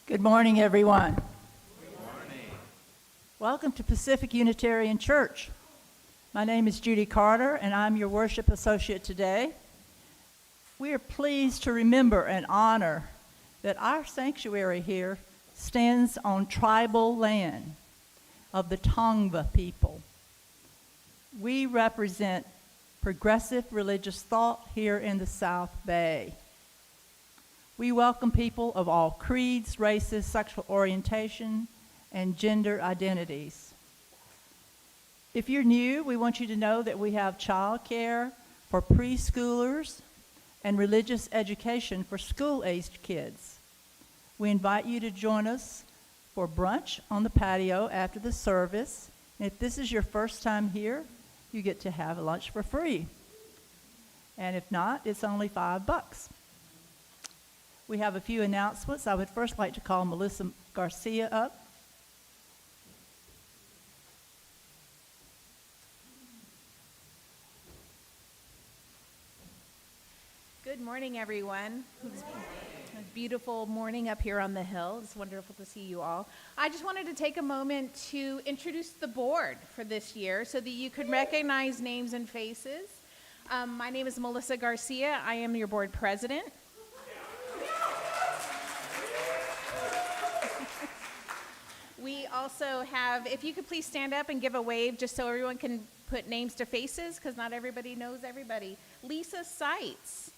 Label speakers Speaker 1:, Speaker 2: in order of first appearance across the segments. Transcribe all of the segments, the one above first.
Speaker 1: Good morning, everyone.
Speaker 2: Good morning.
Speaker 1: Welcome to Pacific Unitarian Church. My name is Judy Carter, and I'm your worship associate today. We are pleased to remember and honor that our sanctuary here stands on tribal land of the Tongva people. We represent progressive religious thought here in the South Bay. We welcome people of all creeds, races, sexual orientation, and gender identities. If you're new, we want you to know that we have childcare for preschoolers and religious education for school-aged kids. We invite you to join us for brunch on the patio after the service. And if this is your first time here, you get to have lunch for free. And if not, it's only $5. We have a few announcements. I would first like to call Melissa Garcia up.
Speaker 3: Good morning, everyone. It's a beautiful morning up here on the hill. It's wonderful to see you all. I just wanted to take a moment to introduce the board for this year so that you could recognize names and faces. My name is Melissa Garcia. I am your board president. We also have, if you could please stand up and give a wave just so everyone can put names to faces, because not everybody knows everybody. Lisa Seitz.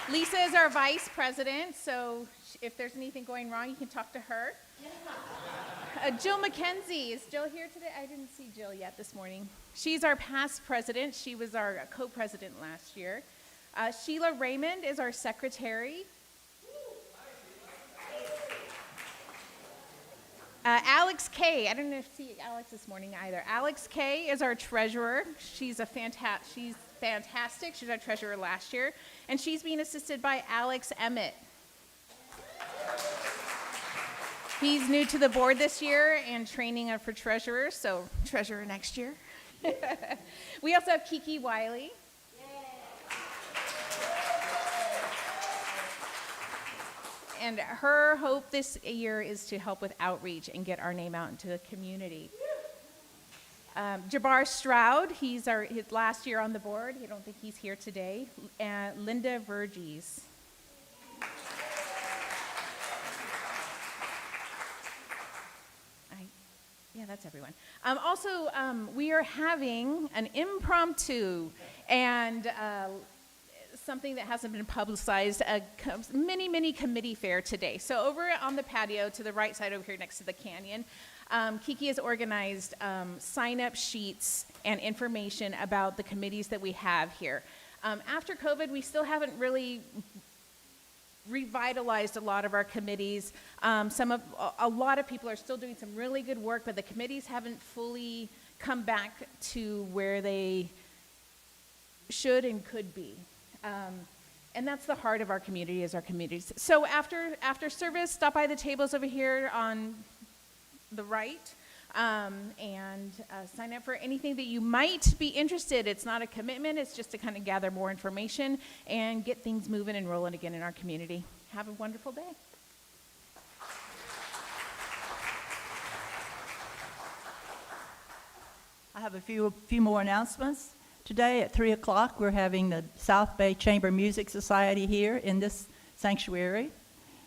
Speaker 3: Lisa is our vice president, so if there's anything going wrong, you can talk to her. Jill McKenzie. Is Jill here today? I didn't see Jill yet this morning. She's our past president. She was our co-president last year. Sheila Raymond is our secretary. Alex Kay, I didn't see Alex this morning either. Alex Kay is our treasurer. She's fantastic. She's our treasurer last year. And she's being assisted by Alex Emmett. He's new to the board this year and training for treasurer, so treasurer next year. We also have Kiki Wiley. And her hope this year is to help with outreach and get our name out into the community. Jabbar Stroud, his last year on the board. I don't think he's here today. And Linda Verges. Yeah, that's everyone. Also, we are having an impromptu and something that hasn't been publicized, a mini committee fair today. So over on the patio to the right side over here next to the canyon, Kiki has organized sign-up sheets and information about the committees that we have here. After COVID, we still haven't really revitalized a lot of our committees. A lot of people are still doing some really good work, but the committees haven't fully come back to where they should and could be. And that's the heart of our community, is our communities. So after service, stop by the tables over here on the right and sign up for anything that you might be interested. It's not a commitment. It's just to kind of gather more information and get things moving and rolling again in our community. Have a wonderful day.
Speaker 1: I have a few more announcements. Today at 3 o'clock, we're having the South Bay Chamber Music Society here in this sanctuary.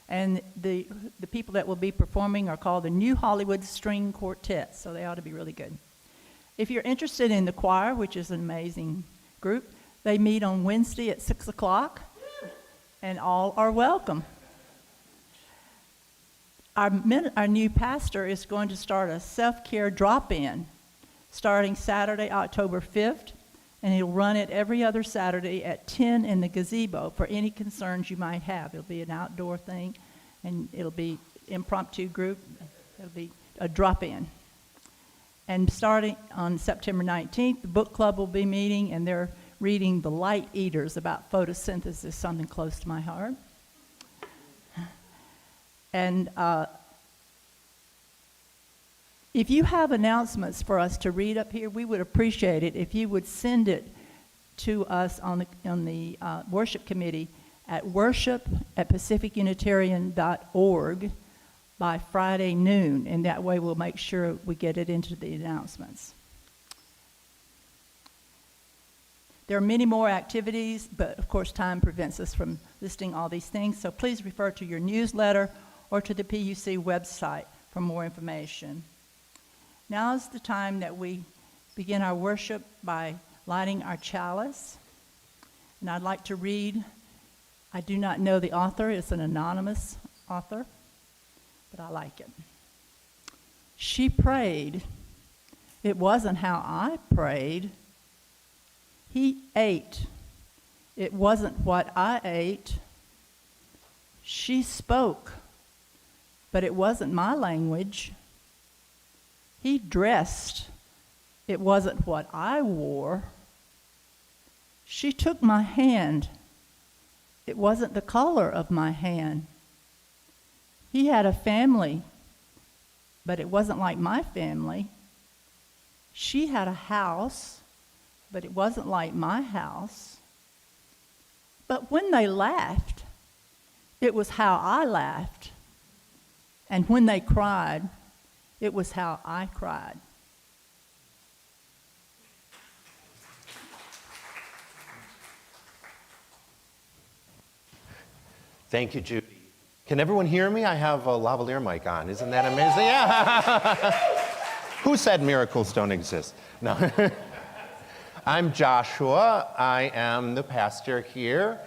Speaker 1: And the people that will be performing are called the New Hollywood String Quartet, so they ought to be really good. If you're interested in the choir, which is an amazing group, they meet on Wednesday at 6 o'clock, and all are welcome. Our new pastor is going to start a self-care drop-in starting Saturday, October 5th. And he'll run it every other Saturday at 10 in the gazebo for any concerns you might have. It'll be an outdoor thing, and it'll be impromptu group. It'll be a drop-in. And starting on September 19th, the book club will be meeting, and they're reading The Light Eaters about photosynthesis, something close to my heart. And if you have announcements for us to read up here, we would appreciate it if you would send it to us on the worship committee at worship@pacificunitarian.org by Friday noon, and that way we'll make sure we get it into the announcements. There are many more activities, but of course time prevents us from listing all these things, so please refer to your newsletter or to the PUC website for more information. Now is the time that we begin our worship by lighting our chalice. And I'd like to read, I do not know the author, it's an anonymous author, but I like it. She prayed. It wasn't how I prayed. He ate. It wasn't what I ate. She spoke, but it wasn't my language. He dressed. It wasn't what I wore. She took my hand. It wasn't the color of my hand. He had a family, but it wasn't like my family. She had a house, but it wasn't like my house. But when they laughed, it was how I laughed. And when they cried, it was how I cried.
Speaker 2: Thank you, Judy. Can everyone hear me? I have a lavalier mic on. Isn't that amazing? Yeah. Who said miracles don't exist? No. I'm Joshua. I am the pastor here.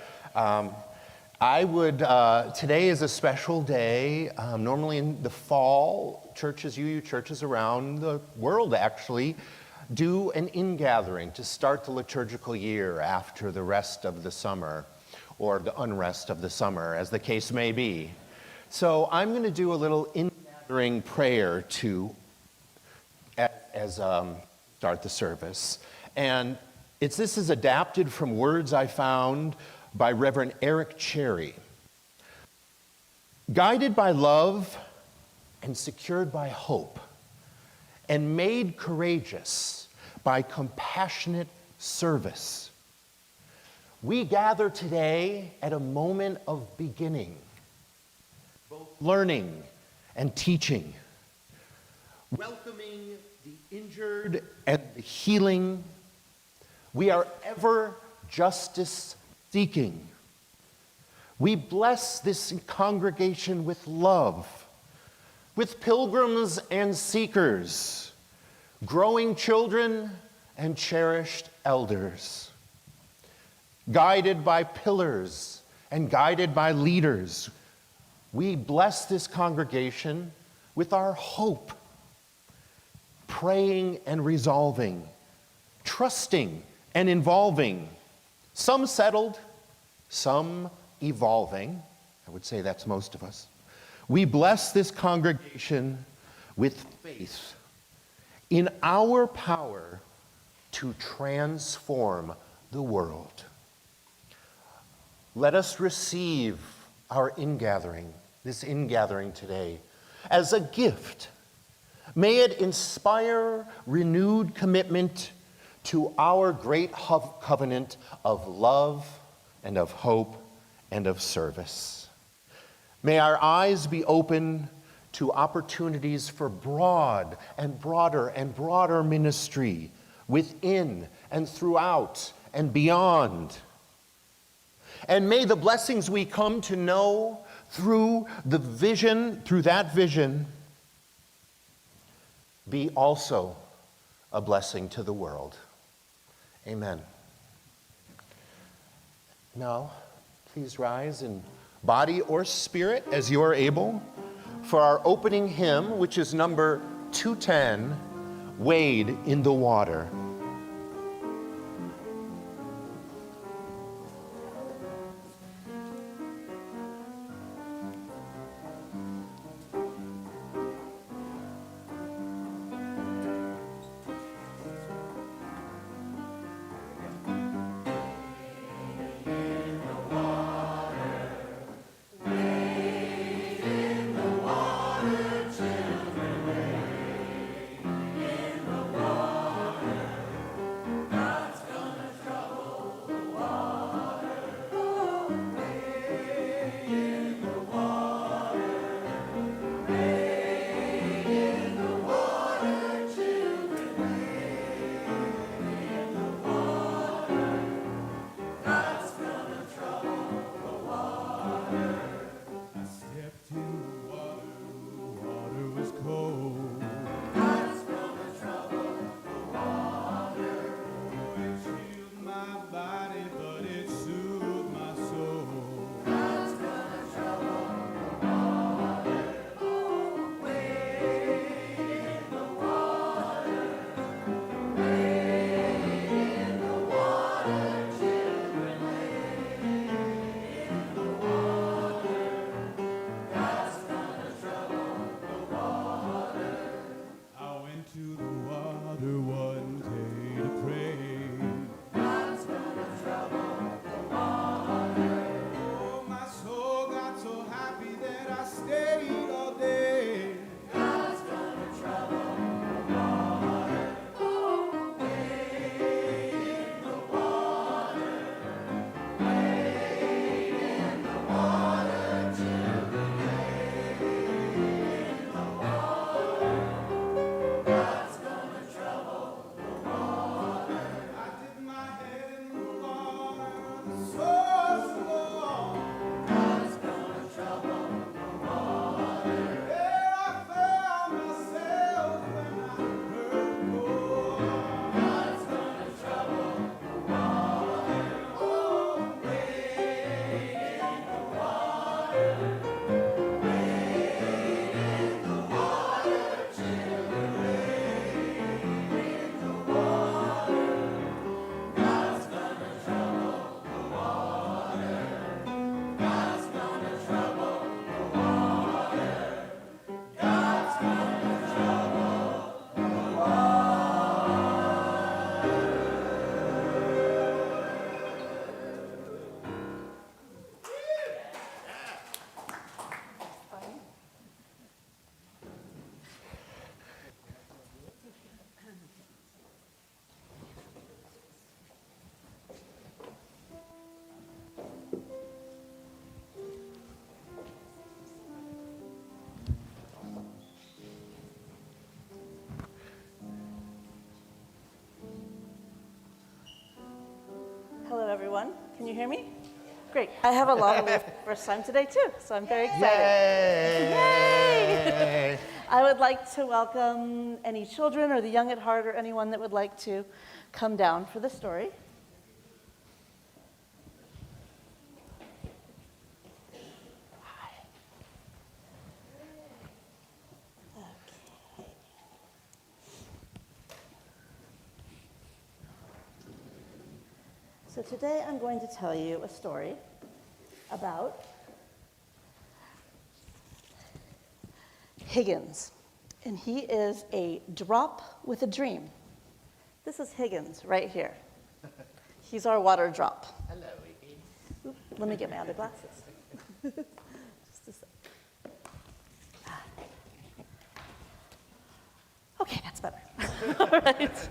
Speaker 2: Today is a special day. Normally in the fall, churches, UU churches around the world actually, do an ingathering to start the liturgical year after the rest of the summer, or the unrest of the summer, as the case may be. So I'm going to do a little ingathering prayer to start the service. And this is adapted from words I found by Reverend Eric Cherry. Guided by love and secured by hope, and made courageous by compassionate service, we gather today at a moment of beginning, both learning and teaching, welcoming the injured and the healing. We are ever justice seeking. We bless this congregation with love, with pilgrims and seekers, growing children and cherished elders. Guided by pillars and guided by leaders, we bless this congregation with our hope, praying and resolving, trusting and involving, some settled, some evolving. I would say that's most of us. We bless this congregation with faith in our power to transform the world. Let us receive our ingathering, this ingathering today, as a gift. May it inspire renewed commitment to our great covenant of love and of hope and of service. May our eyes be open to opportunities for broad and broader ministry within and throughout and beyond. And may the blessings we come to know through that vision, be also a blessing to the world. Amen. Now, please rise in body or spirit as you are able for our opening hymn, which is number 210, Wade in the Water.
Speaker 4: cold. It chilled my body, but it soothed my soul. I went to the water one day to pray. Oh, my soul got so happy that I stayed all day. I dipped my head in the water, the source of all. There I found myself when I heard the call.
Speaker 5: Hello, everyone. Can you hear me? Great. I have a lavalier for the first time today, too, so I'm very excited.
Speaker 2: Yay!
Speaker 5: I would like to welcome any children or the young at heart or anyone that would like to come down for the story. Okay. So today I'm going to tell you a story about Higgins, and he is a drop with a dream. This is Higgins right here. He's our water drop.
Speaker 2: Hello, Iggy.
Speaker 5: Oop, let me get my other glasses. Just a sec. Okay, that's better. All right.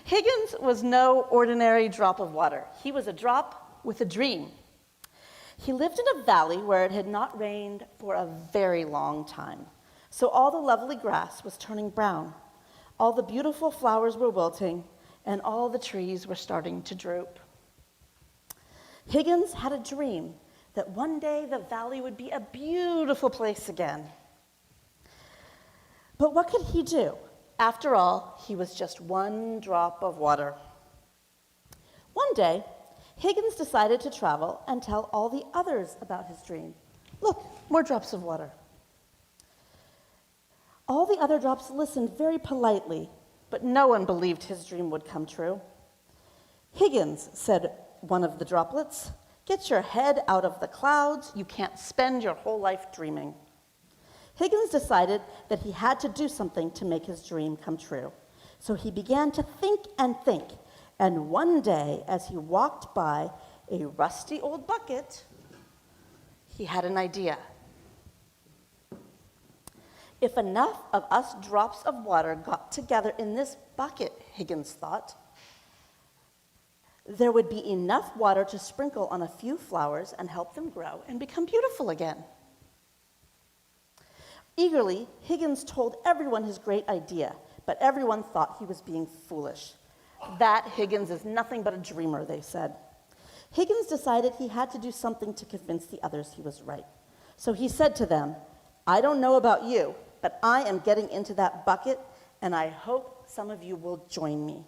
Speaker 5: Higgins was no ordinary drop of water. He was a drop with a dream. He lived in a valley where it had not rained for a very long time. So all the lovely grass was turning brown. All the beautiful flowers were wilting, and all the trees were starting to droop. Higgins had a dream that one day the valley would be a beautiful place again. But what could he do? After all, he was just one drop of water. One day, Higgins decided to travel and tell all the others about his dream. Look, more drops of water. All the other drops listened very politely, but no one believed his dream would come true. Higgins, said one of the droplets, get your head out of the clouds. You can't spend your whole life dreaming. Higgins decided that he had to do something to make his dream come true. So he began to think, and one day, as he walked by a rusty old bucket, he had an idea. If enough of us drops of water got together in this bucket, Higgins thought, there would be enough water to sprinkle on a few flowers and help them grow and become beautiful again. Eagerly, Higgins told everyone his great idea, but everyone thought he was being foolish. That Higgins is nothing but a dreamer, they said. Higgins decided he had to do something to convince the others he was right. So he said to them, I don't know about you, but I am getting into that bucket, and I hope some of you will join me.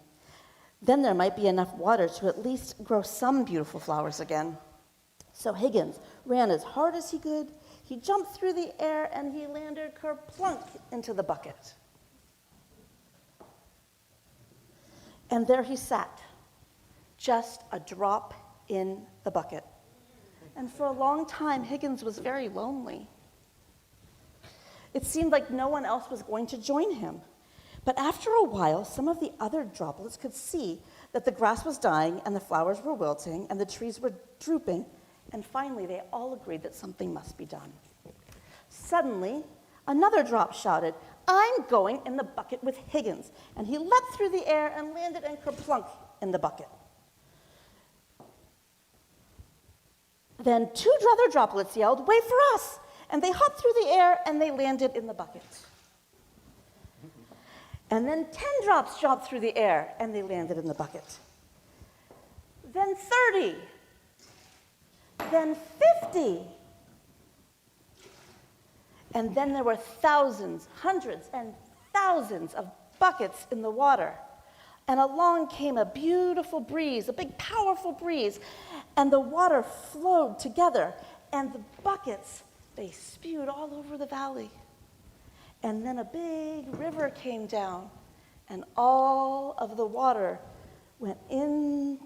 Speaker 5: Then there might be enough water to at least grow some beautiful flowers again." So Higgins ran as hard as he could. He jumped through the air, and he landed kerplunk into the bucket. And there he sat, just a drop in the bucket. And for a long time, Higgins was very lonely. It seemed like no one else was going to join him. But after a while, some of the other droplets could see that the grass was dying, and the flowers were wilting, and the trees were drooping, and finally they all agreed that something must be done. Suddenly, another drop shouted, "I'm going in the bucket with Higgins," and he leapt through the air and landed in kerplunk in the bucket. Then two other droplets yelled, "Wait for us!" And they hopped through the air and they landed in the bucket. And then 10 drops jumped through the air and they landed in the bucket. Then 30. Then 50. And then there were thousands, hundreds, and thousands of buckets in the water. And along came a beautiful breeze, a big, powerful breeze, and the water flowed together, and the buckets, they spewed all over the valley. And then a big river came down, and all of the water went into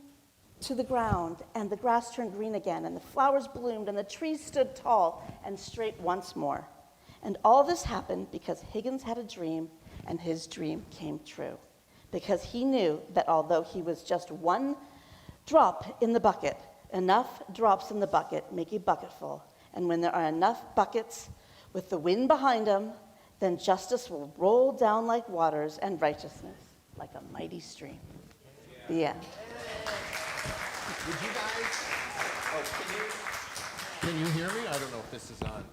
Speaker 5: the ground, and the grass turned green again, and the flowers bloomed, and the trees stood tall and straight once more. And all this happened because Higgins had a dream, and his dream came true. Because he knew that although he was just one drop in the bucket, enough drops in the bucket make a bucket full. And when there are enough buckets with the wind behind them, then justice will roll down like waters and righteousness like a mighty stream. The end.
Speaker 2: Would you guys, can you hear me? I don't know if this is on.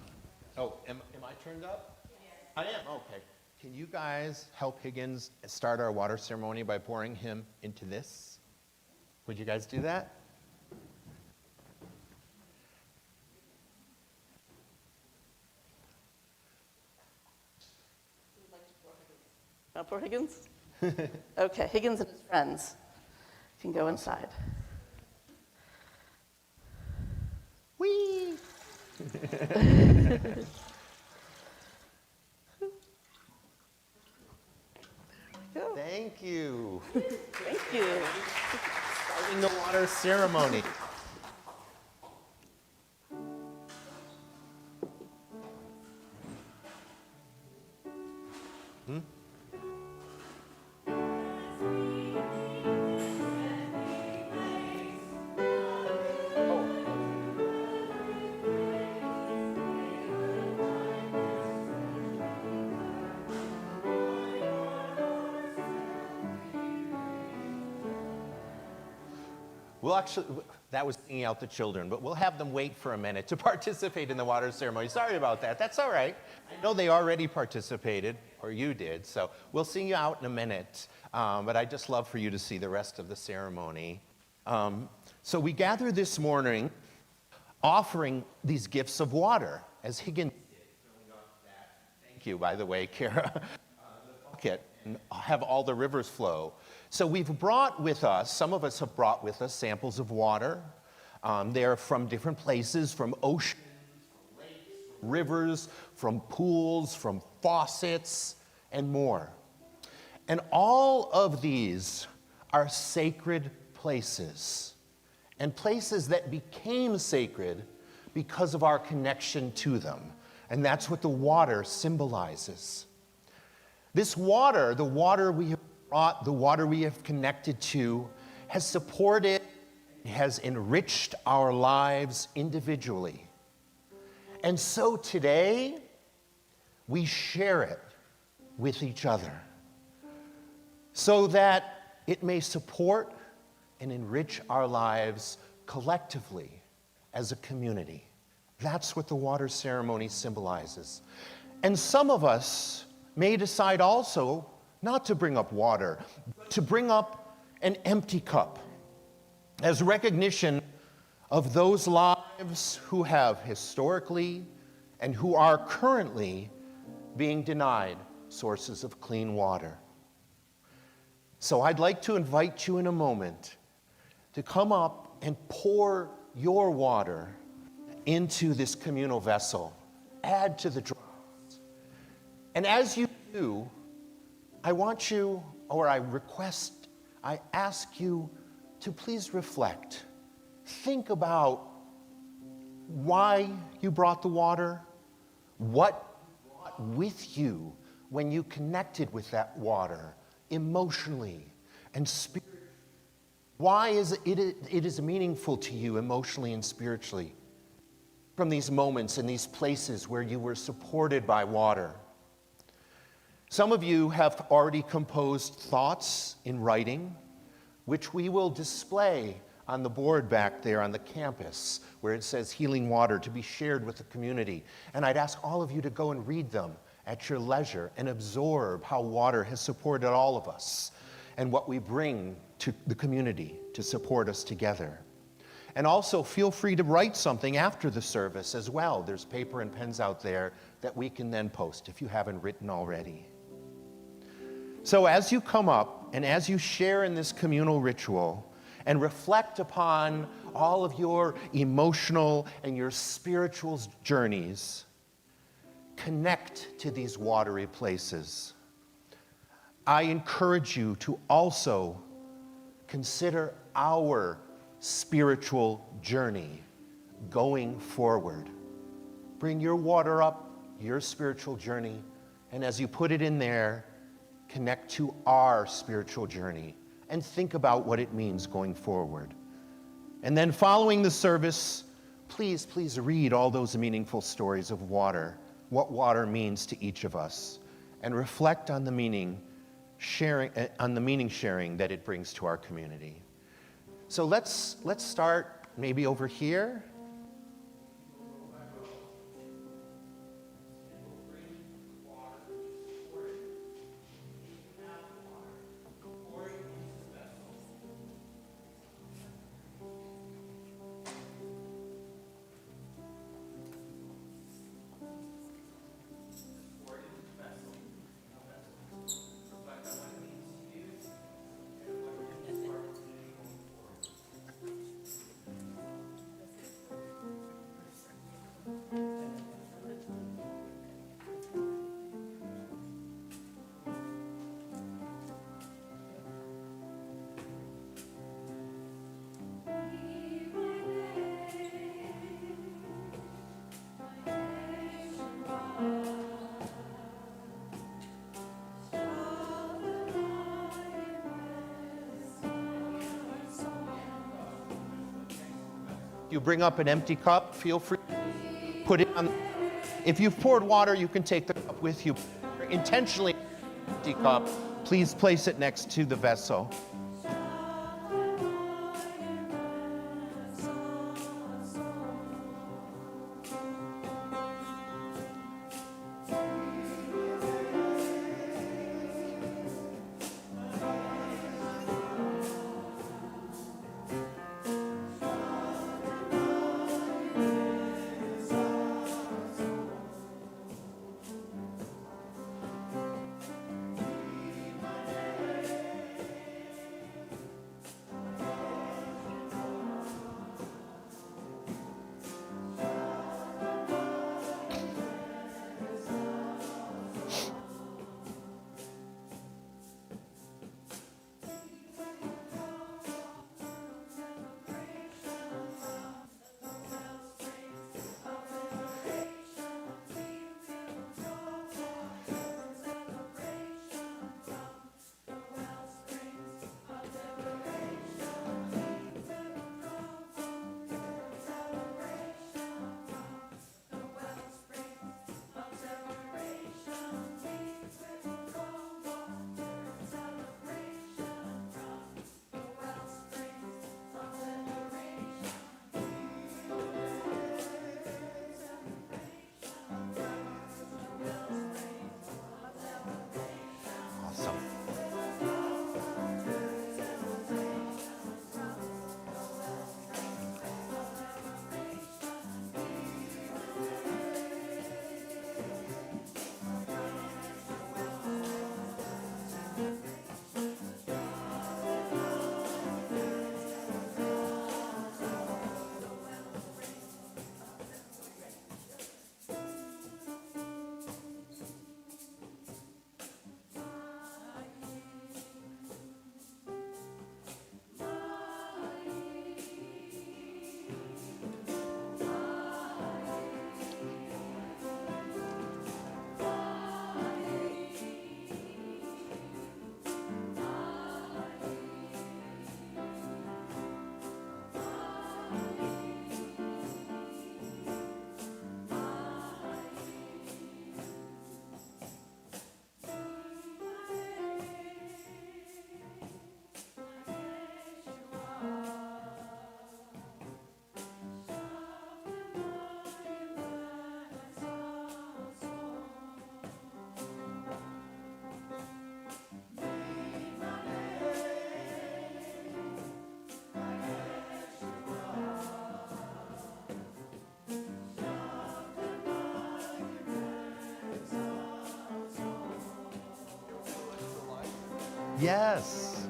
Speaker 2: Oh, am I turned up? Yes. I am, okay. Can you guys help Higgins start our water ceremony by pouring him into this? Would you guys do that?
Speaker 5: Pour Higgins? Okay, Higgins and his friends can go inside.
Speaker 2: Whee! Thank you.
Speaker 5: Thank you.
Speaker 2: Starting the water ceremony. We'll actually, that was singing out the children, but we'll have them wait for a minute to participate in the water ceremony. Sorry about that. That's all right. I know they already participated, or you did, so we'll sing you out in a minute. But I'd just love for you to see the rest of the ceremony. So we gather this morning offering these gifts of water, as Higgins did. Thank you, by the way, Kara. The bucket, and have all the rivers flow. So we've brought with us, some of us have brought with us samples of water. They're from different places, from oceans, from lakes, from rivers, from pools, from faucets, and more. And all of these are sacred places, and places that became sacred because of our connection to them. And that's what the water symbolizes. This water, the water we have brought, the water we have connected to, has supported, has enriched our lives individually. And so today, we share it with each other so that it may support and enrich our lives collectively as a community. That's what the water ceremony symbolizes. And some of us may decide also not to bring up water, but to bring up an empty cup as recognition of those lives who have historically and who are currently being denied sources of clean water. So I'd like to invite you in a moment to come up and pour your water into this communal vessel. Add to the drops. And as you do, I want you, or I ask you to please reflect. Think about why you brought the water, what you brought with you when you connected with that water emotionally and spiritually. Why is it is meaningful to you emotionally and spiritually from these moments and these places where you were supported by water. Some of you have already composed thoughts in writing, which we will display on the board back there on the campus where it says Healing Water, to be shared with the community. And I'd ask all of you to go and read them at your leisure and absorb how water has supported all of us and what we bring to the community to support us together. And also feel free to write something after the service as well. There's paper and pens out there that we can then post if you haven't written already. So as you come up and as you share in this communal ritual and reflect upon all of your emotional and your spiritual journeys, connect to these watery places. I encourage you to also consider our spiritual journey going forward. Bring your water up, your spiritual journey, and as you put it in there, connect to our spiritual journey and think about what it means going forward. And then following the service, please read all those meaningful stories of water, what water means to each of us, and reflect on the meaning sharing that it brings to our community. So let's start maybe over here. You bring up an empty cup, feel free to put it on. If you've poured water, you can take the cup with you. Intentionally, empty cup, please place it next to the vessel. Yes.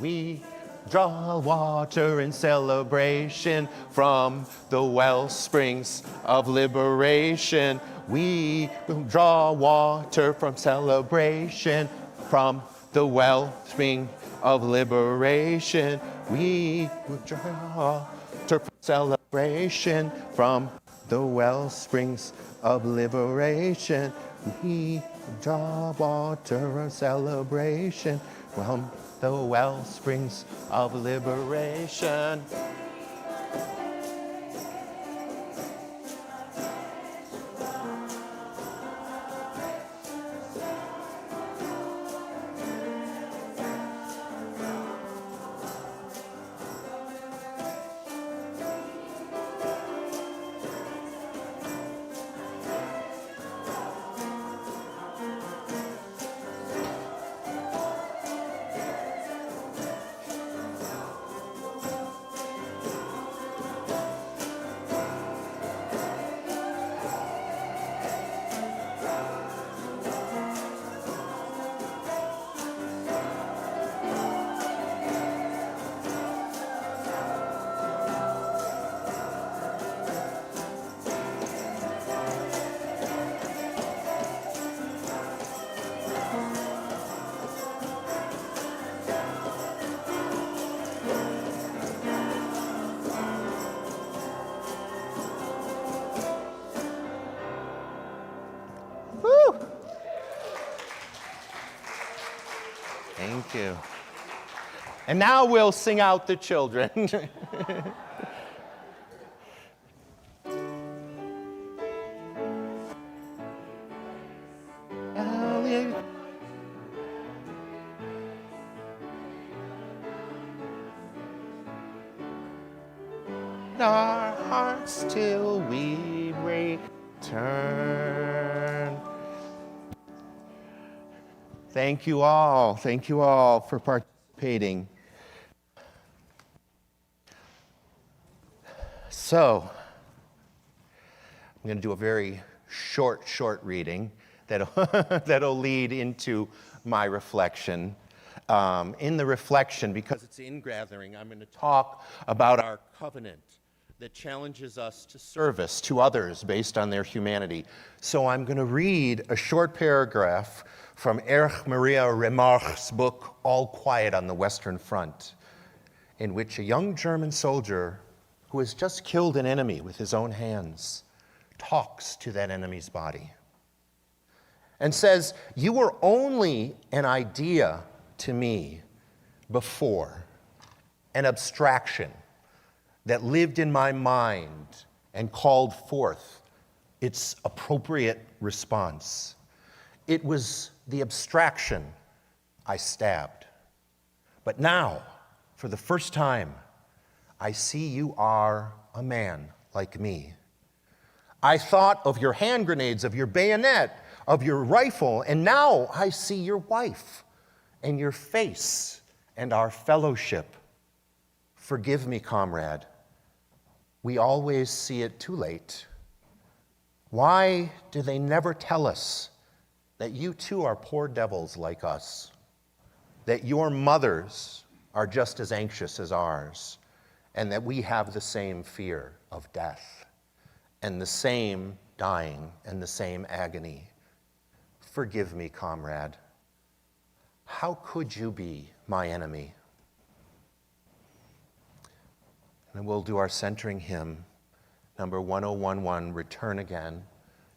Speaker 2: We draw water in celebration from the well springs of liberation. We draw water from celebration from the wellspring of liberation. We draw water from celebration from the well springs of liberation. We draw water of celebration from the well springs of liberation. Woo! Thank you. And now we'll sing out the children. Our hearts till we return. Thank you all for participating. So, I'm going to do a very short reading that'll lead into my reflection. In the reflection, because it's Ingathering, I'm going to talk about our covenant that challenges us to service to others based on their humanity. So I'm going to read a short paragraph from Erich Maria Remarque's book, All Quiet on the Western Front, in which a young German soldier who has just killed an enemy with his own hands talks to that enemy's body and says, "You were only an idea to me before, an abstraction that lived in my mind and called forth its appropriate response. It was the abstraction I stabbed. But now, for the first time, I see you are a man like me. I thought of your hand grenades, of your bayonet, of your rifle, and now I see your wife and your face and our fellowship. Forgive me, comrade. We always see it too late. Why do they never tell us that you too are poor devils like us? That your mothers are just as anxious as ours, and that we have the same fear of death, and the same dying, and the same agony. Forgive me, comrade. How could you be my enemy?" And we'll do our centering hymn, number 1011, Return Again.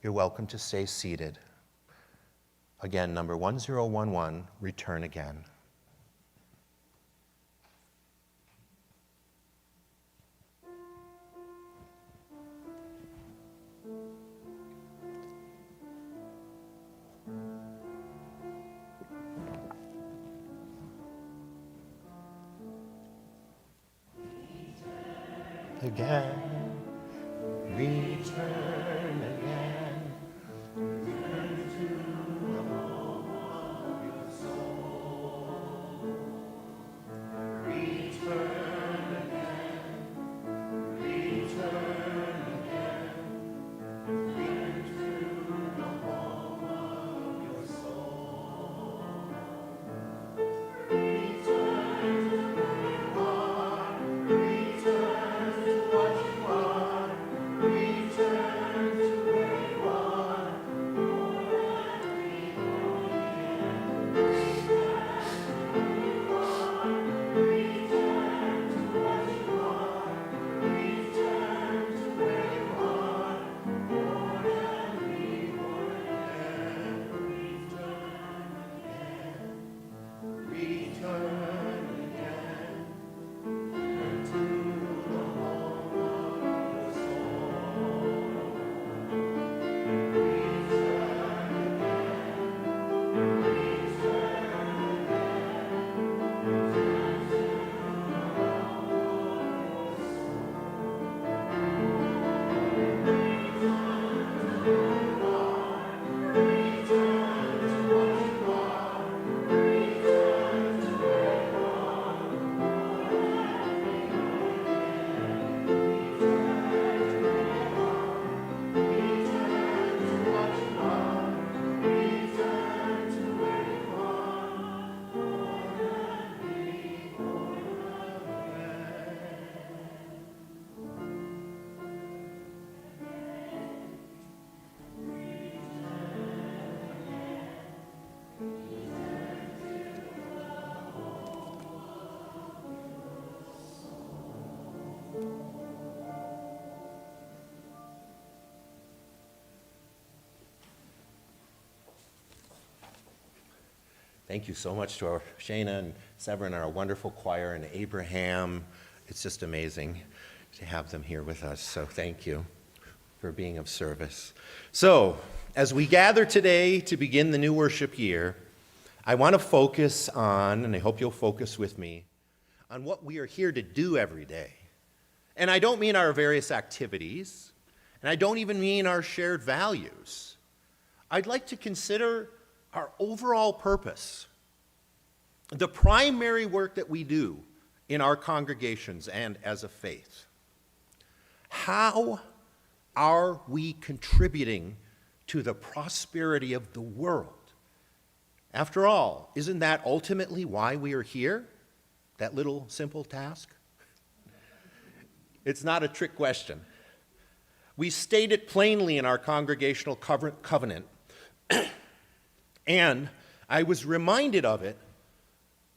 Speaker 2: You're welcome to stay seated. Again, number 1011, Return Again. Again, return again. Return to the home of your soul. Return again. Return again. Return to the home of your soul. Return to where you are. Return to what you are. Return to where you are. Return again. Return to the home of your soul. Return again. Return again. Thank you so much to our Shana and Severin, our wonderful choir, and Abraham. It's just amazing to have them here with us, so thank you for being of service. So, as we gather today to begin the new worship year, I want to focus on, and I hope you'll focus with me, on what we are here to do every day. And I don't mean our various activities, and I don't even mean our shared values. I'd like to consider our overall purpose, the primary work that we do in our congregations and as a faith. How are we contributing to the prosperity of the world? After all, isn't that ultimately why we are here? That little simple task? It's not a trick question. We state it plainly in our congregational covenant. And I was reminded of it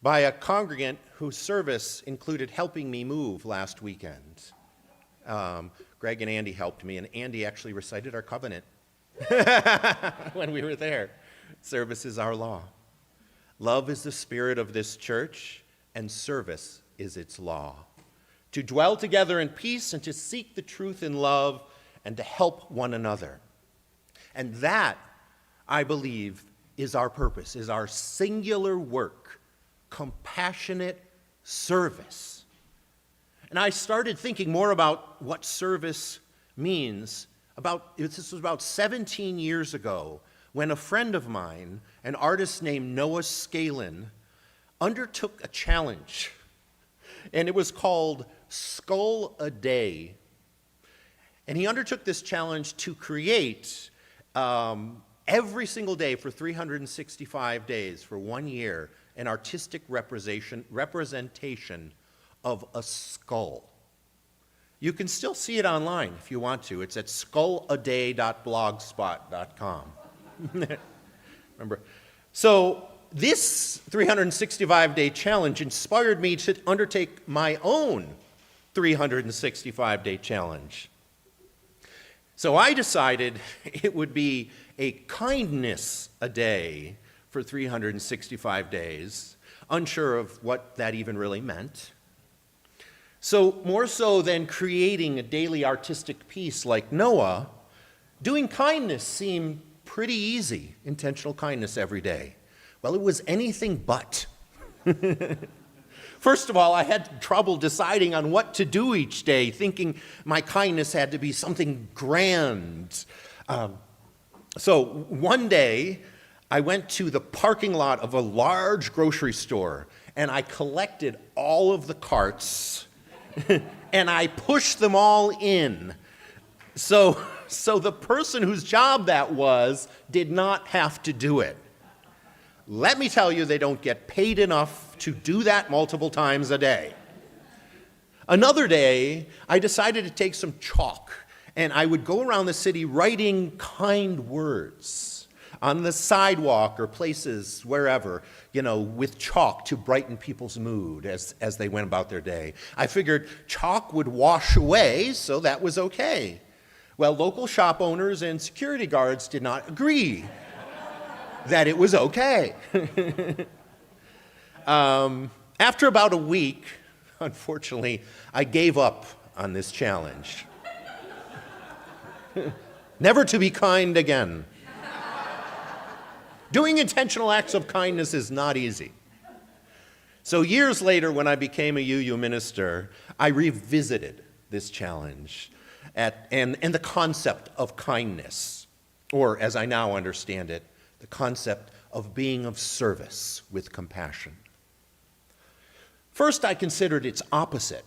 Speaker 2: by a congregant whose service included helping me move last weekend. Greg and Andy helped me, and Andy actually recited our covenant when we were there. Service is our law. Love is the spirit of this church, and service is its law. To dwell together in peace and to seek the truth in love and to help one another. And that, I believe, is our purpose, is our singular work, compassionate service. And I started thinking more about what service means. This was about 17 years ago when a friend of mine, an artist named Noah Scalin, undertook a challenge. And it was called Skull a Day. And he undertook this challenge to create every single day for 365 days for 1 year an artistic representation of a skull. You can still see it online if you want to. It's at skulladay.blogspot.com. Remember? So this 365-day challenge inspired me to undertake my own 365-day challenge. So I decided it would be a kindness a day for 365 days, unsure of what that even really meant. So more so than creating a daily artistic piece like Noah, doing kindness seemed pretty easy, intentional kindness every day. Well, it was anything but. First of all, I had trouble deciding on what to do each day, thinking my kindness had to be something grand. So one day, I went to the parking lot of a large grocery store, and I collected all of the carts, and I pushed them all in. So the person whose job that was did not have to do it. Let me tell you, they don't get paid enough to do that multiple times a day. Another day, I decided to take some chalk, and I would go around the city writing kind words on the sidewalk or places, wherever, with chalk to brighten people's mood as they went about their day. I figured chalk would wash away, so that was okay. Well, local shop owners and security guards did not agree that it was okay. After about a week, unfortunately, I gave up on this challenge. Never to be kind again. Doing intentional acts of kindness is not easy. So years later, when I became a UU minister, I revisited this challenge and the concept of kindness, or as I now understand it, the concept of being of service with compassion. First, I considered its opposite,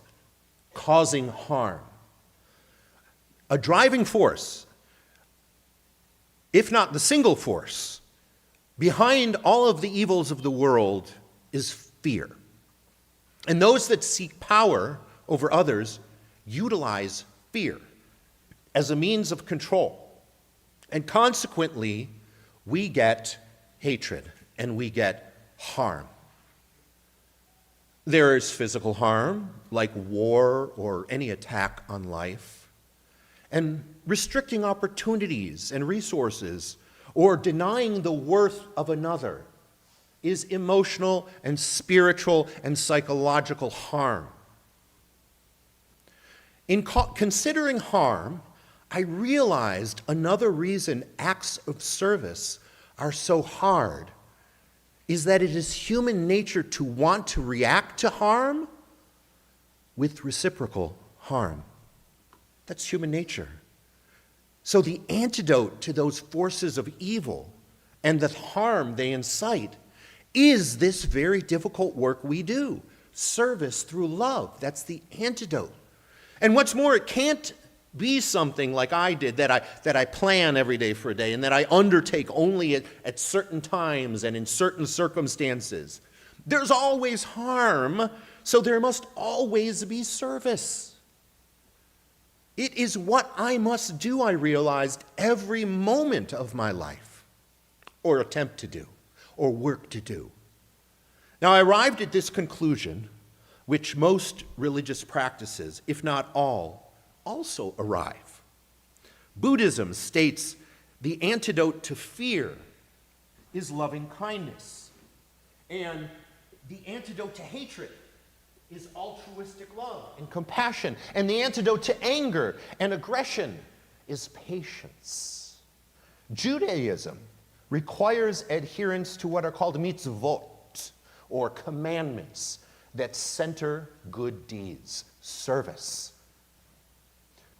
Speaker 2: causing harm. A driving force, if not the single force, behind all of the evils of the world is fear. And those that seek power over others utilize fear as a means of control. And consequently, we get hatred and we get harm. There is physical harm, like war or any attack on life, and restricting opportunities and resources, or denying the worth of another, is emotional and spiritual and psychological harm. In considering harm, I realized another reason acts of service are so hard is that it is human nature to want to react to harm with reciprocal harm. That's human nature. So the antidote to those forces of evil and the harm they incite is this very difficult work we do, service through love. That's the antidote. And what's more, it can't be something like I did, that I plan every day for a day and that I undertake only at certain times and in certain circumstances. There's always harm, so there must always be service. It is what I must do, I realized, every moment of my life, or attempt to do, or work to do. Now, I arrived at this conclusion, which most religious practices, if not all, also arrive. Buddhism states the antidote to fear is loving kindness, and the antidote to hatred is altruistic love and compassion, and the antidote to anger and aggression is patience. Judaism requires adherence to what are called mitzvot, or commandments that center good deeds, service.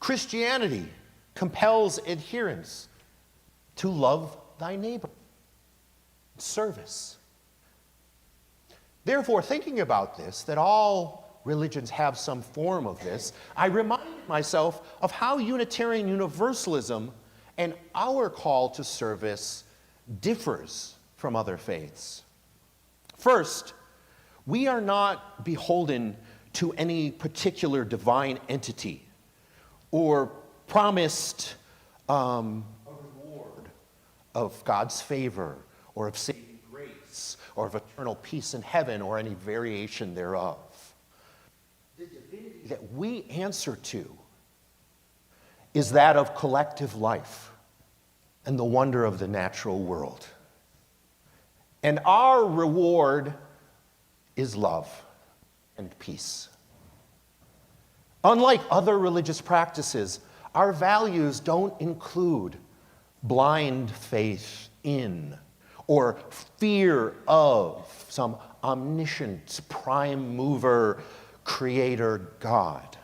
Speaker 2: Christianity compels adherence to love thy neighbor, service. Therefore, thinking about this, that all religions have some form of this, I remind myself of how Unitarian Universalism and our call to service differs from other faiths. First, we are not beholden to any particular divine entity or promised a reward of God's favor or of saving grace or of eternal peace in heaven or any variation thereof. The divinity that we answer to is that of collective life and the wonder of the natural world. And our reward is love and peace. Unlike other religious practices, our values don't include blind faith in or fear of some omniscient, prime mover, creator God.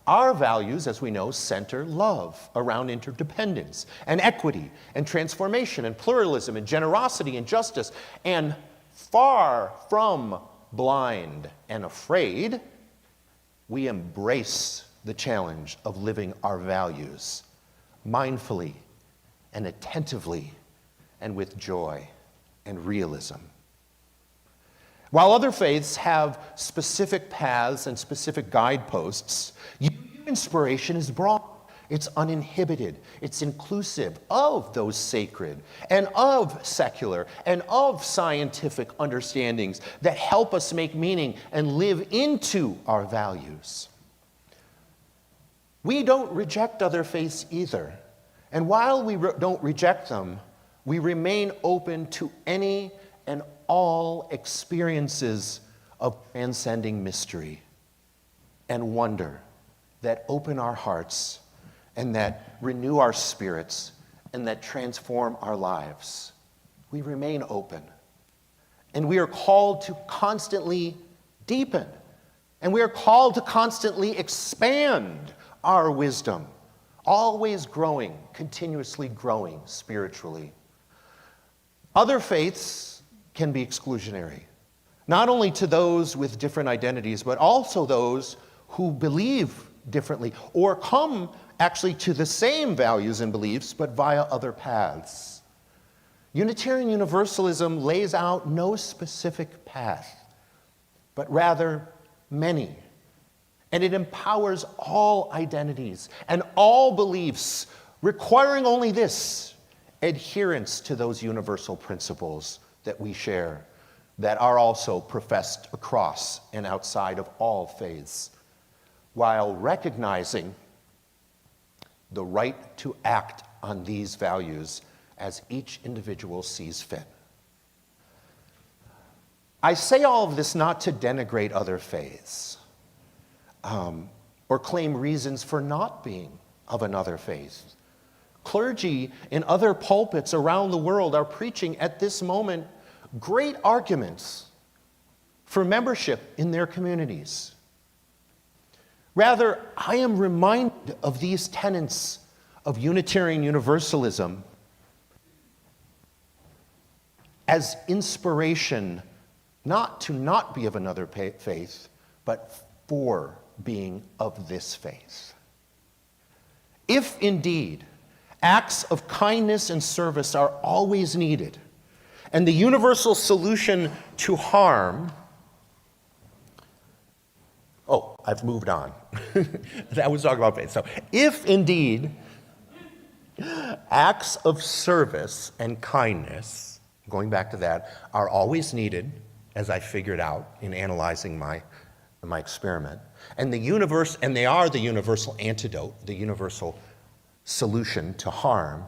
Speaker 2: Our values, as we know, center love around interdependence and equity and transformation and pluralism and generosity and justice. And far from blind and afraid, we embrace the challenge of living our values mindfully and attentively and with joy and realism. While other faiths have specific paths and specific guideposts, inspiration is broad. It's uninhibited. It's inclusive of those sacred and of secular and of scientific understandings that help us make meaning and live into our values. We don't reject other faiths either. And while we don't reject them, we remain open to any and all experiences of transcending mystery and wonder that open our hearts and that renew our spirits and that transform our lives. We remain open. And we are called to constantly deepen. And we are called to constantly expand our wisdom, always growing, continuously growing spiritually. Other faiths can be exclusionary, not only to those with different identities, but also those who believe differently or come actually to the same values and beliefs, but via other paths. Unitarian Universalism lays out no specific path, but rather many. And it empowers all identities and all beliefs, requiring only this: adherence to those universal principles that we share, that are also professed across and outside of all faiths, while recognizing the right to act on these values as each individual sees fit. I say all of this not to denigrate other faiths or claim reasons for not being of another faith. Clergy in other pulpits around the world are preaching at this moment great arguments for membership in their communities. Rather, I am reminded of these tenets of Unitarian Universalism as inspiration not to not be of another faith, but for being of this faith. If indeed acts of kindness and service are always needed, and the universal solution to harm, I've moved on. That was talking about faith. So, if indeed acts of service and kindness, going back to that, are always needed, as I figured out in analyzing my experiment, and they are the universal antidote, the universal solution to harm,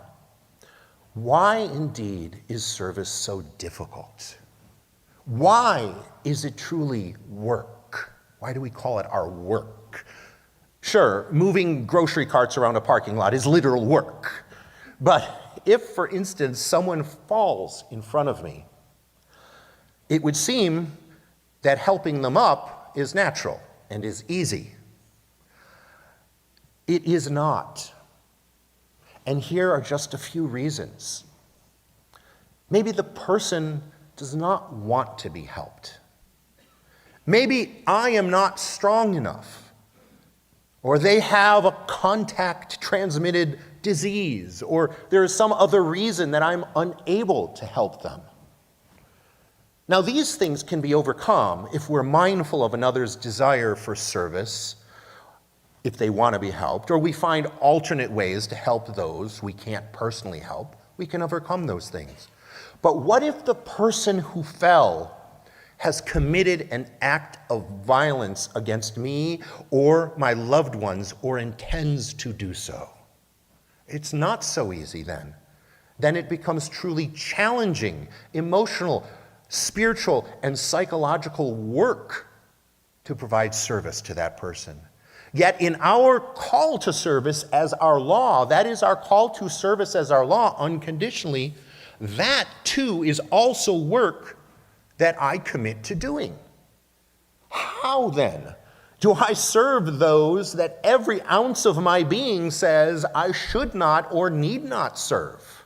Speaker 2: why indeed is service so difficult? Why is it truly work? Why do we call it our work? Sure, moving grocery carts around a parking lot is literal work. But if, for instance, someone falls in front of me, it would seem that helping them up is natural and is easy. It is not. And here are just a few reasons. Maybe the person does not want to be helped. Maybe I am not strong enough, or they have a contact-transmitted disease, or there is some other reason that I'm unable to help them. Now, these things can be overcome if we're mindful of another's desire for service, if they want to be helped, or we find alternate ways to help those we can't personally help. We can overcome those things. But what if the person who fell has committed an act of violence against me or my loved ones, or intends to do so? It's not so easy then. Then it becomes truly challenging, emotional, spiritual, and psychological work to provide service to that person. Yet in our call to service as our law, that is our call to service as our law unconditionally, that too is also work that I commit to doing. How then do I serve those that every ounce of my being says I should not or need not serve?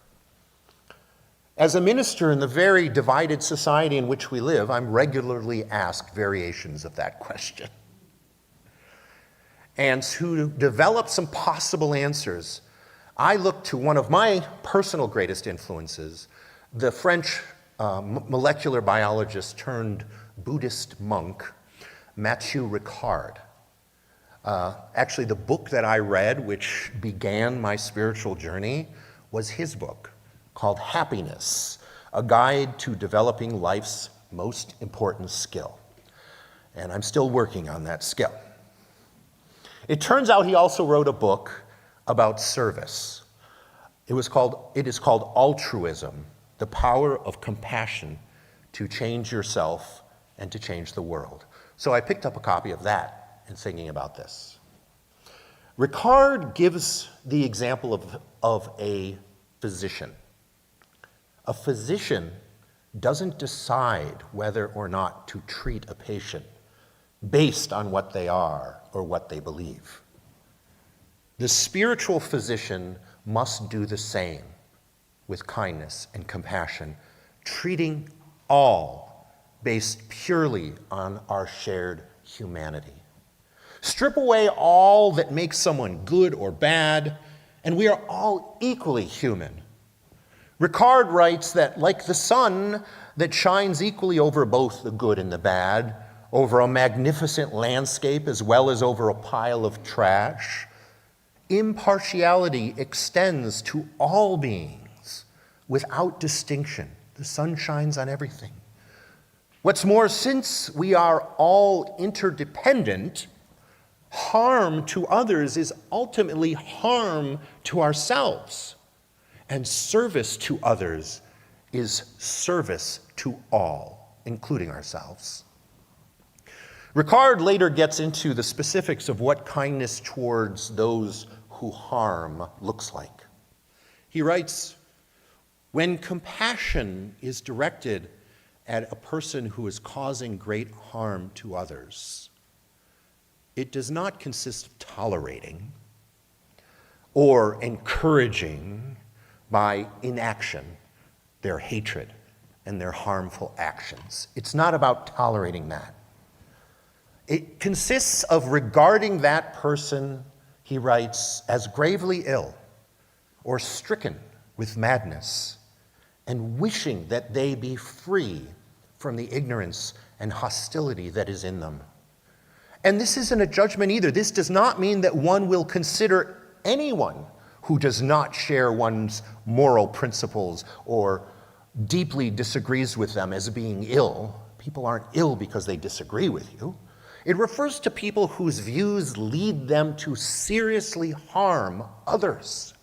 Speaker 2: As a minister in the very divided society in which we live, I'm regularly asked variations of that question. And to develop some possible answers, I look to one of my personal greatest influences, the French molecular biologist turned Buddhist monk, Mathieu Ricard. Actually, the book that I read, which began my spiritual journey, was his book called Happiness, a guide to developing life's most important skill. And I'm still working on that skill. It turns out he also wrote a book about service. It is called Altruism, the Power of Compassion to Change Yourself and to Change the World. So I picked up a copy of that in thinking about this. Ricard gives the example of a physician. A physician doesn't decide whether or not to treat a patient based on what they are or what they believe. The spiritual physician must do the same with kindness and compassion, treating all based purely on our shared humanity. Strip away all that makes someone good or bad, and we are all equally human. Ricard writes that, like the sun that shines equally over both the good and the bad, over a magnificent landscape as well as over a pile of trash, impartiality extends to all beings without distinction. The sun shines on everything. What's more, since we are all interdependent, harm to others is ultimately harm to ourselves. And service to others is service to all, including ourselves. Ricard later gets into the specifics of what kindness towards those who harm looks like. He writes, when compassion is directed at a person who is causing great harm to others, it does not consist of tolerating or encouraging by inaction their hatred and their harmful actions. It's not about tolerating that. It consists of regarding that person, he writes, as gravely ill or stricken with madness and wishing that they be free from the ignorance and hostility that is in them. And this isn't a judgment either. This does not mean that one will consider anyone who does not share one's moral principles or deeply disagrees with them as being ill. People aren't ill because they disagree with you. It refers to people whose views lead them to seriously harm others.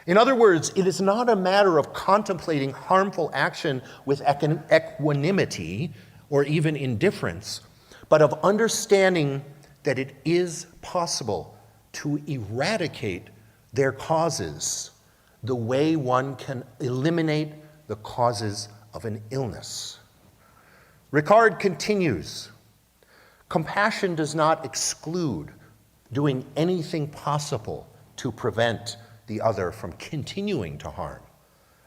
Speaker 2: In other words, it is not a matter of contemplating harmful action with equanimity or even indifference, but of understanding that it is possible to eradicate their causes the way one can eliminate the causes of an illness. Ricard continues, compassion does not exclude doing anything possible to prevent the other from continuing to harm.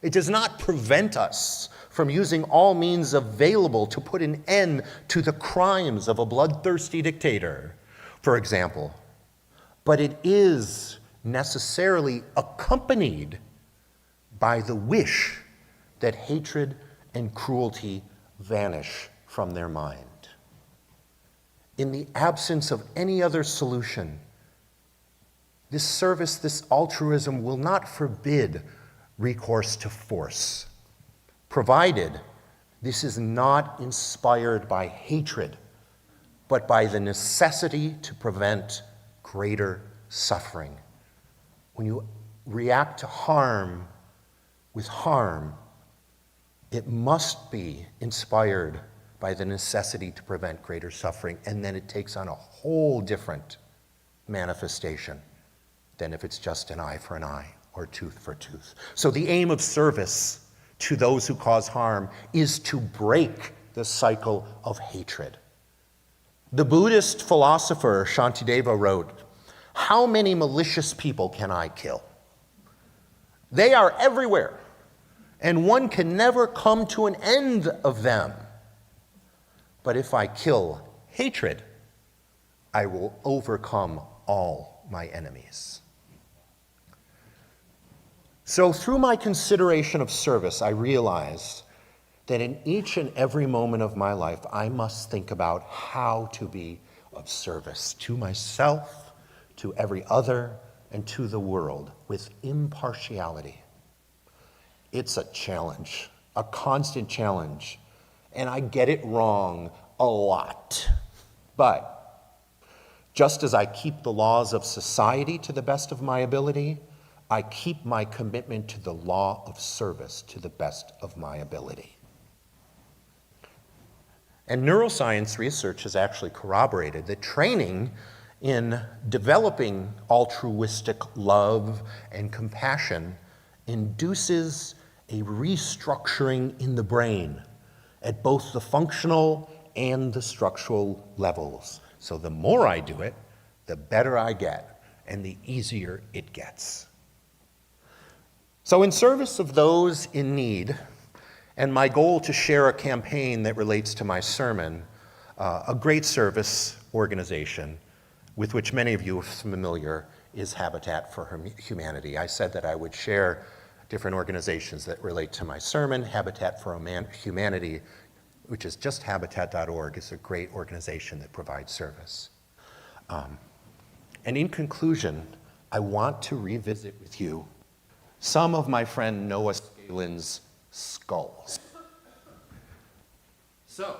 Speaker 2: It does not prevent us from using all means available to put an end to the crimes of a bloodthirsty dictator, for example. But it is necessarily accompanied by the wish that hatred and cruelty vanish from their mind. In the absence of any other solution, this service, this altruism will not forbid recourse to force, provided this is not inspired by hatred, but by the necessity to prevent greater suffering. When you react to harm with harm, it must be inspired by the necessity to prevent greater suffering, and then it takes on a whole different manifestation than if it's just an eye for an eye or tooth for tooth. So the aim of service to those who cause harm is to break the cycle of hatred. The Buddhist philosopher Shantideva wrote, "How many malicious people can I kill? They are everywhere, and one can never come to an end of them. But if I kill hatred, I will overcome all my enemies." So through my consideration of service, I realized that in each and every moment of my life, I must think about how to be of service to myself, to every other, and to the world with impartiality. It's a challenge, a constant challenge, and I get it wrong a lot. But just as I keep the laws of society to the best of my ability, I keep my commitment to the law of service to the best of my ability. And neuroscience research has actually corroborated that training in developing altruistic love and compassion induces a restructuring in the brain at both the functional and the structural levels. So the more I do it, the better I get, and the easier it gets. So in service of those in need, and my goal to share a campaign that relates to my sermon, a great service organization with which many of you are familiar is Habitat for Humanity. I said that I would share different organizations that relate to my sermon. Habitat for Humanity, which is just habitat.org, is a great organization that provides service. And in conclusion, I want to revisit with you some of my friend Noah Scalin's skulls. So,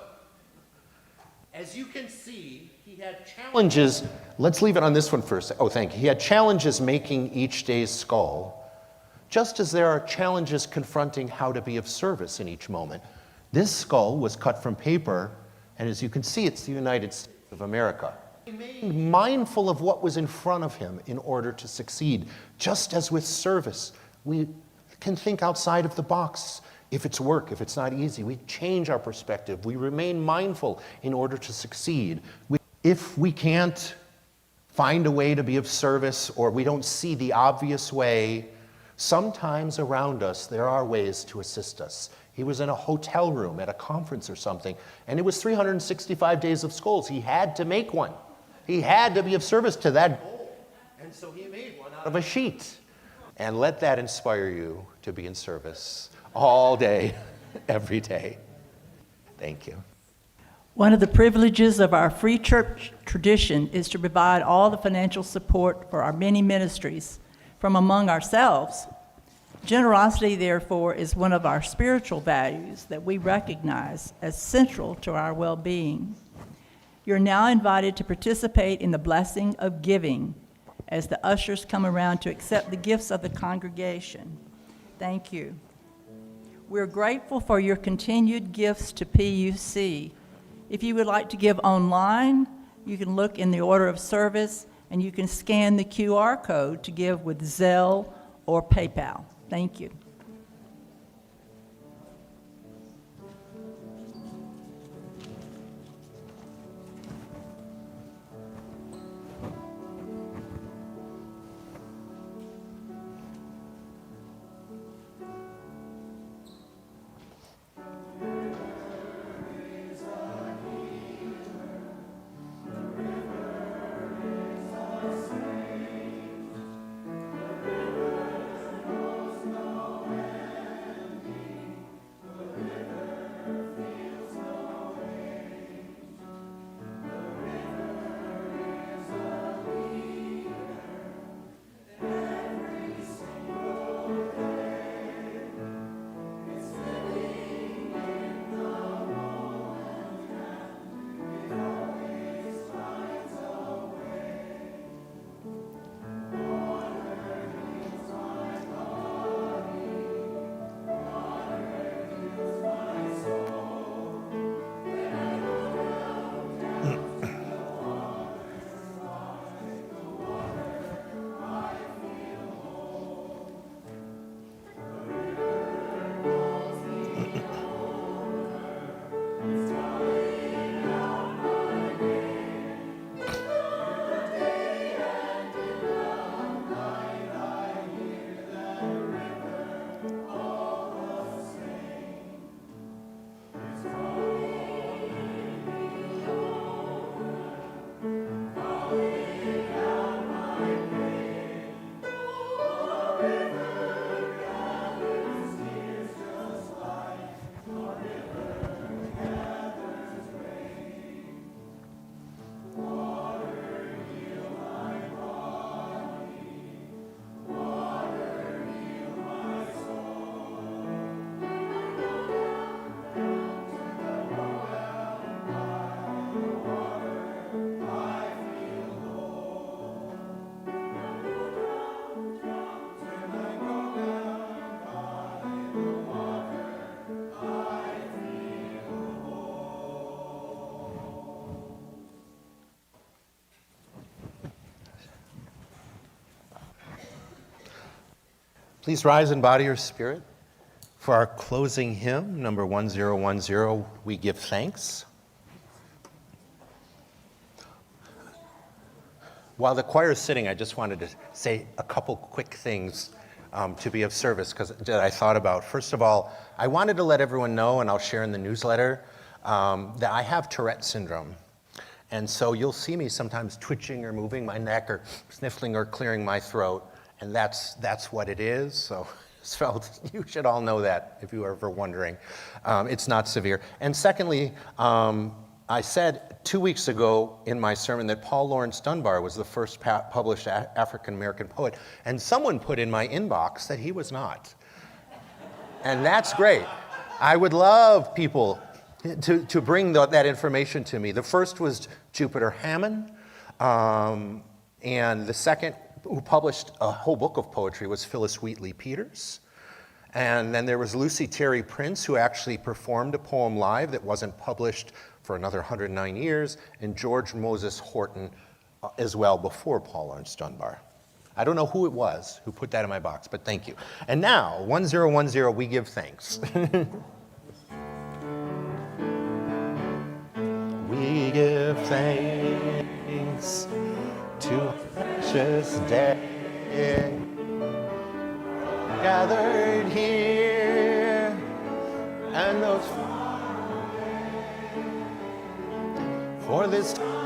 Speaker 2: as you can see, he had challenges. Let's leave it on this one first. Oh, thank you. He had challenges making each day's skull, just as there are challenges confronting how to be of service in each moment. This skull was cut from paper, and as you can see, it's the United States of America. He remained mindful of what was in front of him in order to succeed, just as with service. We can think outside of the box. If it's work, if it's not easy, we change our perspective. We remain mindful in order to succeed. If we can't find a way to be of service, or we don't see the obvious way, sometimes around us there are ways to assist us. He was in a hotel room at a conference or something, and it was 365 days of skulls. He had to make one. He had to be of service to that goal. And so he made one out of a sheet. And let that inspire you to be in service all day, every day. Thank you.
Speaker 1: One of the privileges of our free church tradition is to provide all the financial support for our many ministries from among ourselves. Generosity, therefore, is one of our spiritual values that we recognize as central to our well-being. You're now invited to participate in the blessing of giving as the ushers come around to accept the gifts of the congregation. Thank you. We're grateful for your continued gifts to PUC. If you would like to give online, you can look in the order of service, and you can scan the QR code to give with Zelle or PayPal. Thank you.
Speaker 4: Knows no
Speaker 2: Please rise in body or spirit for our closing hymn, number 1010, We Give Thanks. While the choir is sitting, I just wanted to say a couple quick things to be of service that I thought about. First of all, I wanted to let everyone know, and I'll share in the newsletter, that I have Tourette syndrome. And so you'll see me sometimes twitching or moving my neck or sniffling or clearing my throat, and that's what it is. So you should all know that if you were ever wondering. It's not severe. And secondly, I said 2 weeks ago in my sermon that Paul Laurence Dunbar was the first published African-American poet, and someone put in my inbox that he was not. And that's great. I would love people to bring that information to me. The first was Jupiter Hammond, and the second who published a whole book of poetry was Phyllis Wheatley Peters. And then there was Lucy Terry Prince, who actually performed a poem live that wasn't published for another 109 years, and George Moses Horton as well before Paul Laurence Dunbar. I don't know who it was who put that in my box, but thank you. And now, 1010, We Give Thanks. We give thanks to a precious day, gathered here, and those for this time.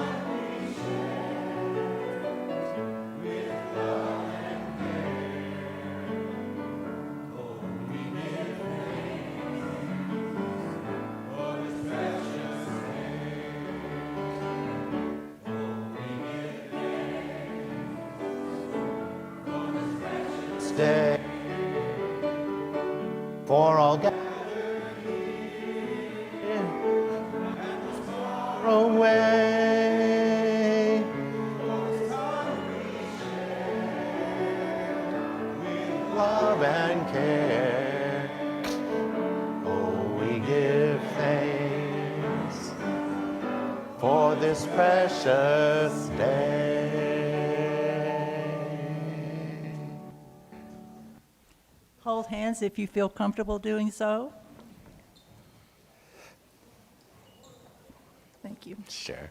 Speaker 2: Day for all gathered here and far away, with love and care. Oh, we give thanks for this precious day.
Speaker 1: Hold hands if you feel comfortable doing so. Thank you.
Speaker 2: Sure.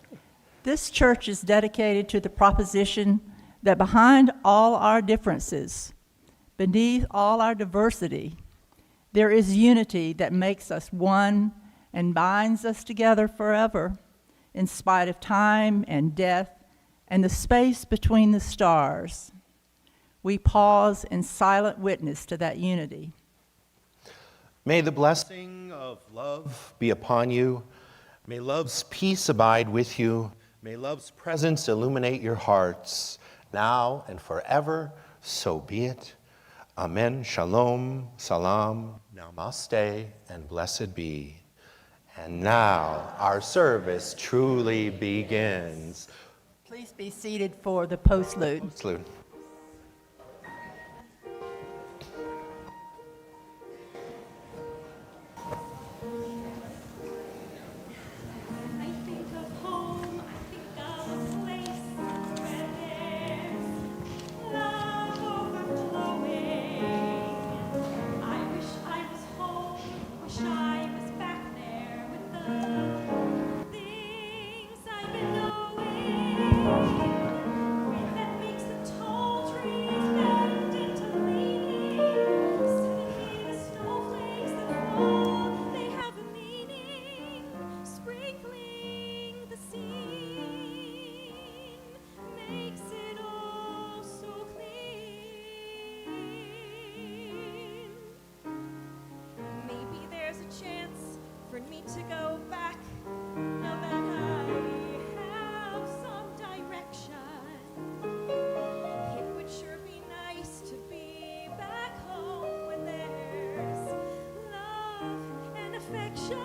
Speaker 1: This church is dedicated to the proposition that behind all our differences, beneath all our diversity, there is unity that makes us one and binds us together forever, in spite of time and death and the space between the stars. We pause in silent witness to that unity.
Speaker 2: May the blessing of love be upon you. May love's peace abide with you. May love's presence illuminate your hearts, now and forever. So be it. Amen. Shalom, salam, namaste, and blessed be. And now our service truly begins.
Speaker 1: Please be seated for the postlude.
Speaker 2: Salute.
Speaker 6: I think of home, I think of a place where there's love overflowing. I wish I was home, wish I was back there with the things I've been knowing. Wind that makes the tall trees bend into leaning. Suddenly the snowflakes that fall, they have a meaning. Sprinkling the scene makes it all so clean. Maybe there's a chance for me to go back now that I have some direction. It would sure be nice to be back home when there's love and affection.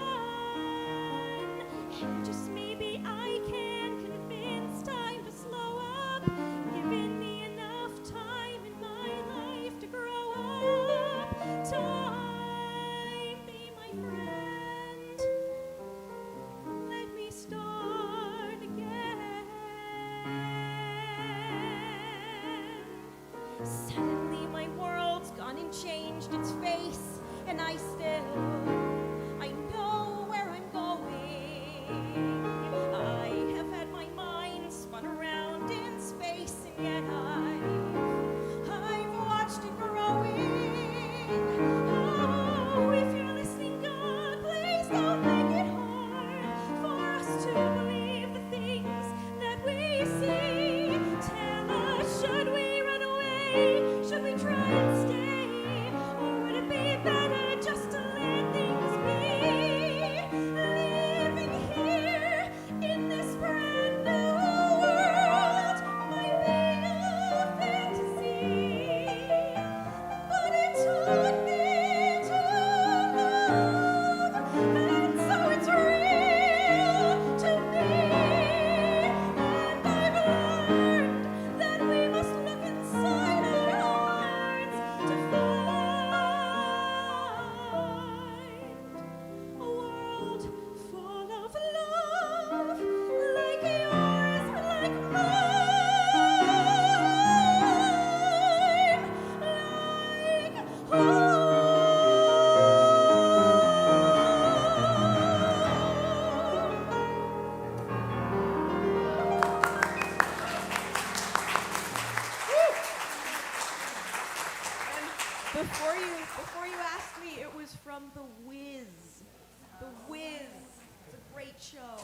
Speaker 6: And just maybe I can convince time to slow up, giving me enough time in my life to grow up. Time, be my friend. Let me start again. Suddenly my world's gone into hasn't changed its face, and I know where I'm going. I have had my mind spun around in space, and yet I've watched it growing. Oh, if you're listening, God, please don't make it hard for us to believe the things that we see. Tell us, should we run away? Should we try and stay? Or would it be better just to let things be? Living here in this brand new world might be a fantasy, but it took me to love, and so it's real to me. And I've learned that we must look inside our hearts to find a world full of love, like yours, like mine, like
Speaker 7: Before you asked me, it was from The Wiz. The Wiz. It's a great show.